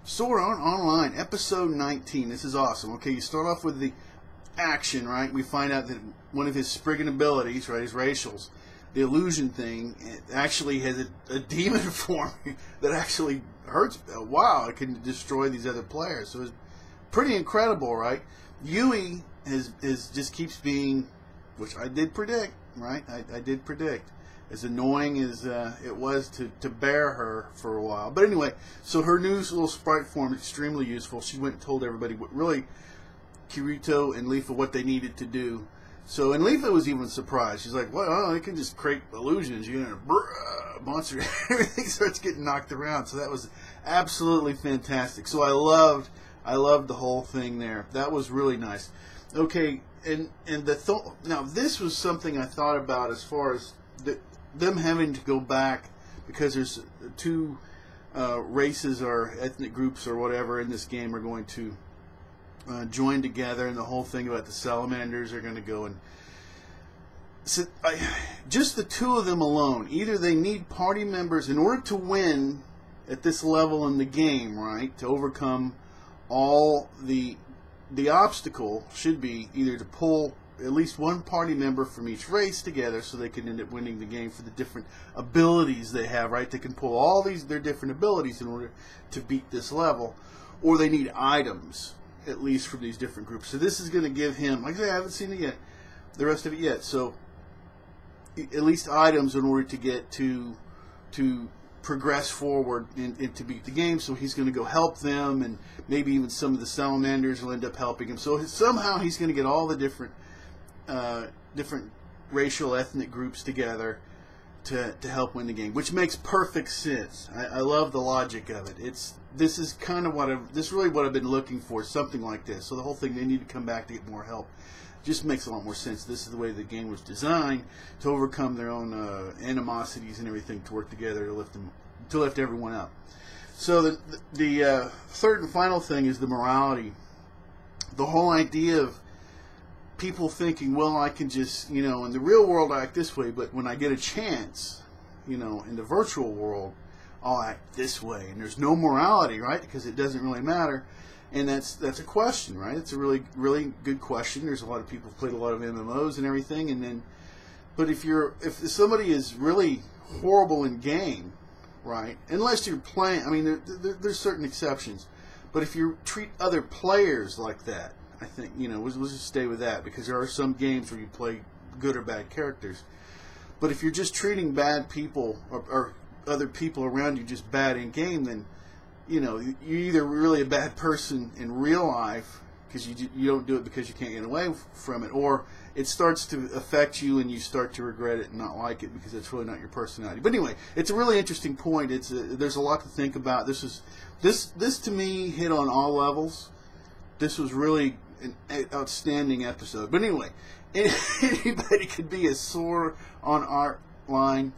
Sword Art Online, episode 19. This is awesome. Okay, you start off with the action, right? We find out that one of his Spriggan abilities, right, his racials, the illusion thing, it actually has a demon form that actually hurts. Wow, it can destroy these other players. So it's pretty incredible, right? Yui is just keeps being, which I did predict, right? I did predict. As annoying as it was to bear her for a while. But anyway, so her new little sprite form is extremely useful. She went and told everybody what really Kirito and Leafa what they needed to do. So, and Leafa was even surprised. She's like, well, oh, they can just create illusions. You know, monster, everything starts getting knocked around. So that was absolutely fantastic. So I loved the whole thing there. That was really nice. Okay, and now this was something I thought about as far as them having to go back, because there's two races or ethnic groups or whatever in this game are going to join together, and the whole thing about the salamanders are going to go and so just the two of them alone. Either they need party members in order to win at this level in the game, right? To overcome all the obstacle should be either to pull at least one party member from each race together so they can end up winning the game for the different abilities they have, right? They can pull all their different abilities in order to beat this level. Or they need items, at least from these different groups. So this is going to give him, like I said, I haven't seen it yet, the rest of it yet. So at least items in order to get to progress forward and to beat the game. So he's going to go help them, and maybe even some of the salamanders will end up helping him. So somehow he's going to get all the different racial ethnic groups together to help win the game, which makes perfect sense. I love the logic of it. This is kind of really what I've been looking for, something like this. So the whole thing, they need to come back to get more help, just makes a lot more sense. This is the way the game was designed, to overcome their own animosities and everything, to work together to lift everyone up. So the third and final thing is the morality. The whole idea of people thinking, well, I can just, in the real world I act this way, but when I get a chance, in the virtual world, I'll act this way. And there's no morality, right? Because it doesn't really matter. And that's a question, right? It's a really, really good question. There's a lot of people who've played a lot of MMOs and everything, but if somebody is really horrible in game, right? Unless you're playing, I mean, there's certain exceptions. But if you treat other players like that, I think, we'll just stay with that, because there are some games where you play good or bad characters. But if you're just treating bad people or other people around you just bad in game, then, you're either really a bad person in real life because you don't do it because you can't get away from it, or it starts to affect you and you start to regret it and not like it because it's really not your personality. But anyway, it's a really interesting point. There's a lot to think about. This to me hit on all levels. This was really an outstanding episode. But anyway, anybody could be a Sword Art Online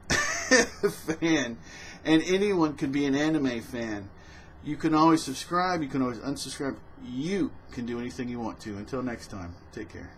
fan, and anyone could be an anime fan. You can always subscribe, you can always unsubscribe. You can do anything you want to. Until next time, take care.